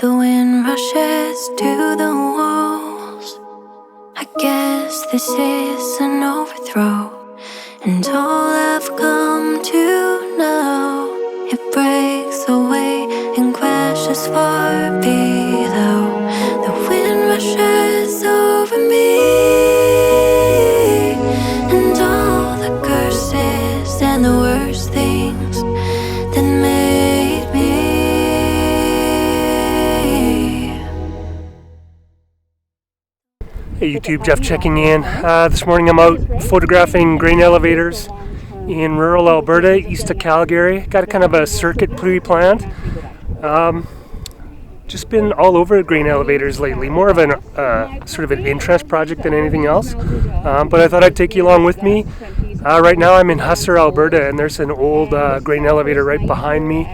The wind rushes to the walls. I guess this is an overthrow, and all I've come to know, it breaks away and crashes far below. The wind rushes over me, and all the curses and the worst things that made me. Hey YouTube, Jeff checking in. This morning I'm out photographing grain elevators in rural Alberta, east of Calgary. Got a kind of a circuit pre-planned. Just been all over grain elevators lately, more of an sort of an interest project than anything else. But I thought I'd take you along with me. Right now I'm in Hussar, Alberta, and there's an old grain elevator right behind me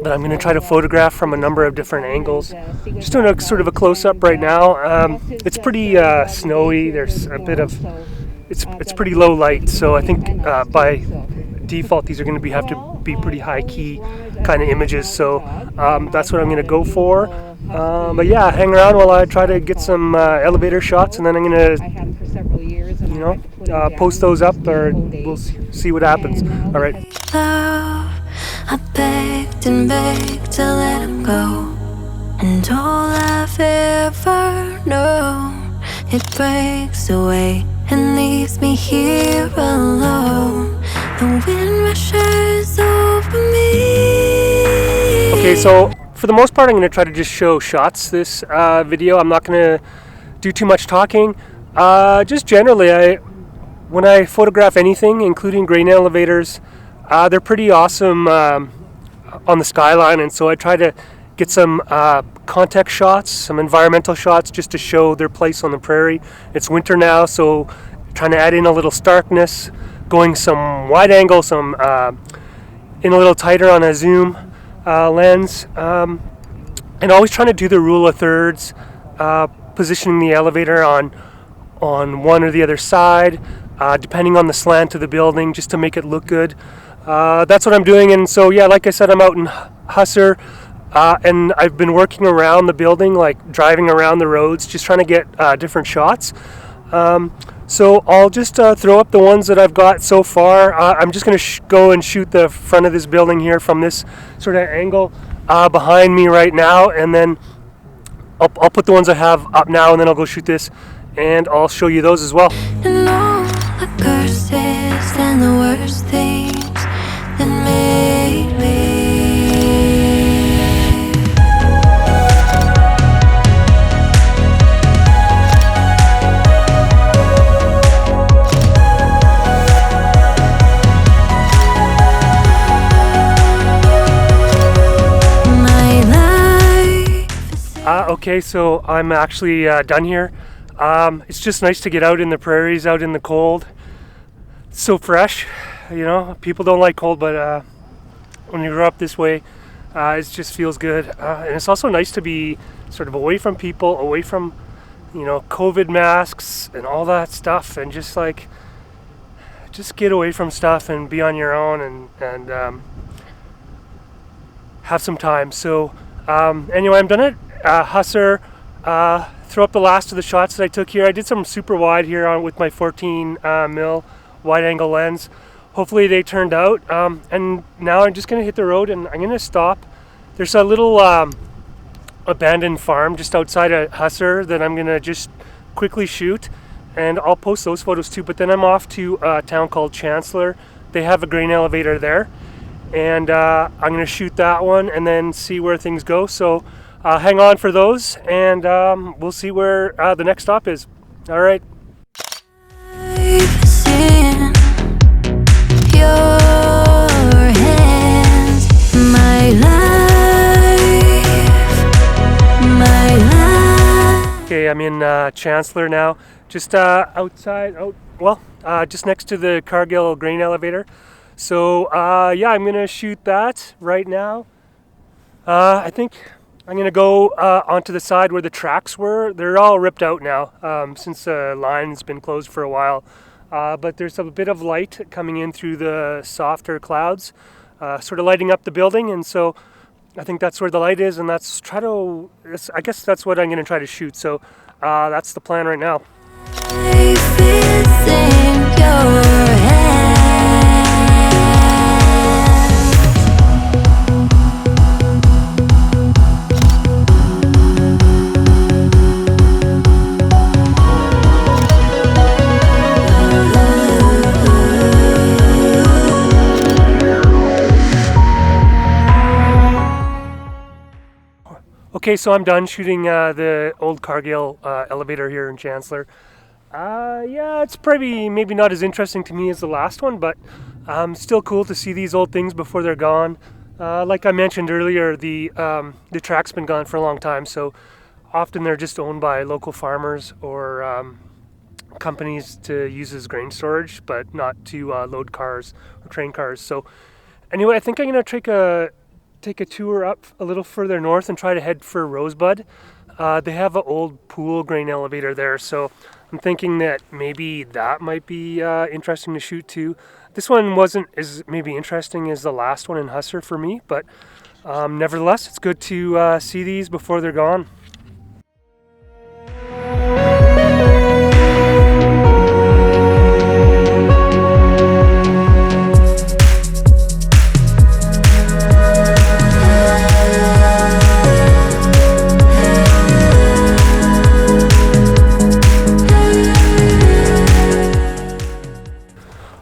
that I'm going to try to photograph from a number of different angles. Just doing a sort of a close-up right now. It's pretty snowy. There's a bit of it's pretty low light, so I think by default these are going to have to be pretty high key kind of images. So that's what I'm going to go for. But yeah, hang around while I try to get some elevator shots, and then I'm going to post those up, or we'll see what happens. All right. Love, I begged and begged to let him go, and all I've ever known, it breaks away and leaves me here alone. The wind rushes over me. Okay, so for the most part I'm going to try to just show shots this video. I'm not going to do too much talking. Just generally, when I photograph anything, including grain elevators, they're pretty awesome on the skyline, and so I try to get some context shots, some environmental shots, just to show their place on the prairie. It's winter now, so trying to add in a little starkness, going some wide angle, some in a little tighter on a zoom lens, and always trying to do the rule of thirds, positioning the elevator on one or the other side, depending on the slant of the building, just to make it look good. That's what I'm doing. And so yeah, like I said, I'm out in Hussar, and I've been working around the building, like driving around the roads, just trying to get different shots. So I'll just throw up the ones that I've got so far. I'm just going to go and shoot the front of this building here from this sort of angle behind me right now, and then I'll put the ones I have up now, and then I'll go shoot this, and I'll show you those as well. And all the curses and the worst things that made me. Okay, so I'm actually done here. It's just nice to get out in the prairies, out in the cold. It's so fresh, people don't like cold, but when you grow up this way, it just feels good. And it's also nice to be sort of away from people, away from, COVID masks and all that stuff, and just get away from stuff and be on your own and have some time. So anyway, I'm done at Hussar. Throw up the last of the shots that I took here. I did some super wide here with my 14 mil wide angle lens. Hopefully they turned out. And now I'm just going to hit the road, and I'm going to stop. There's a little abandoned farm just outside of Hussar that I'm going to just quickly shoot, and I'll post those photos too. But then I'm off to a town called Chancellor. They have a grain elevator there, and I'm going to shoot that one and then see where things go. So hang on for those, and we'll see where the next stop is. All right. Okay, I'm in Chancellor now, just outside, just next to the Cargill grain elevator. So yeah, I'm gonna shoot that right now. I think I'm going to go onto the side where the tracks were. They're all ripped out now since the line's been closed for a while. But there's a bit of light coming in through the softer clouds, sort of lighting up the building. And so I think that's where the light is, and I guess that's what I'm going to try to shoot. So that's the plan right now. Life is in your hands. Okay, so I'm done shooting the old Cargill elevator here in Chancellor. Yeah, it's probably maybe not as interesting to me as the last one, but still cool to see these old things before they're gone. Like I mentioned earlier, the track's been gone for a long time, so often they're just owned by local farmers or companies to use as grain storage, but not to load cars or train cars. So anyway, I think I'm going to take a tour up a little further north and try to head for Rosebud. They have an old pool grain elevator there, so I'm thinking that maybe that might be interesting to shoot too. This one wasn't as maybe interesting as the last one in Husser for me, but nevertheless, it's good to see these before they're gone.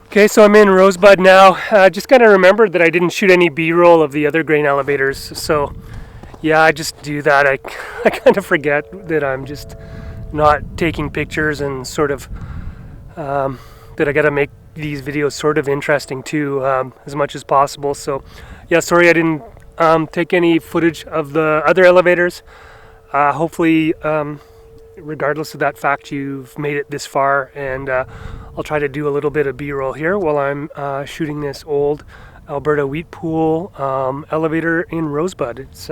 Okay, so I'm in Rosebud now. Just kind of remembered that I didn't shoot any B-roll of the other grain elevators. So yeah, I just do that. I kind of forget that I'm just not taking pictures and sort of that I got to make these videos sort of interesting too, as much as possible. So yeah, sorry I didn't take any footage of the other elevators. Hopefully, regardless of that fact, you've made it this far, and I'll try to do a little bit of B-roll here while I'm shooting this old Alberta wheat pool elevator in Rosebud. It's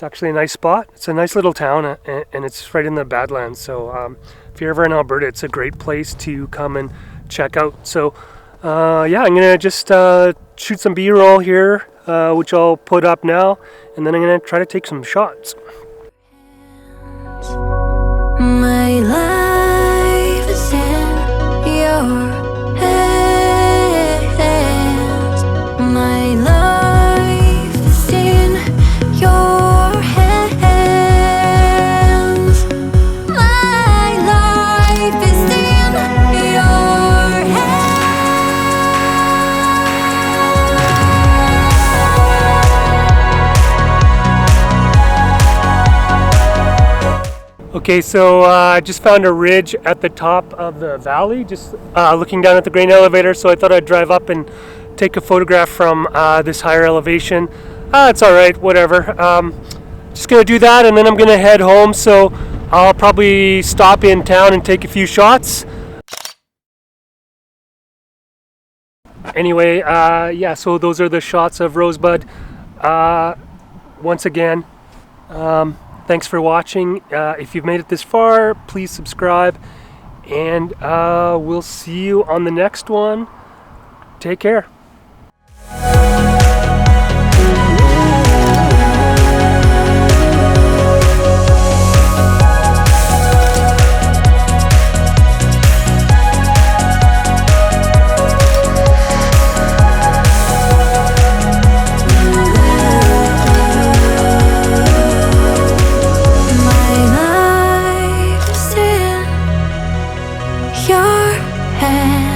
actually a nice spot. It's a nice little town, and it's right in the Badlands. So if you're ever in Alberta, it's a great place to come and check out. So yeah, I'm gonna just shoot some B-roll here, which I'll put up now, and then I'm gonna try to take some shots. My life is in your hands. My life is in your hands. My life is in your hands. Okay, so I just found a ridge at the top of the valley, just looking down at the grain elevator, so I thought I'd drive up and take a photograph from this higher elevation. It's alright, whatever. Just gonna do that, and then I'm gonna head home, so I'll probably stop in town and take a few shots. Anyway, yeah, so those are the shots of Rosebud. Once again, thanks for watching. If you've made it this far, please subscribe, and we'll see you on the next one. Take care. Your hand.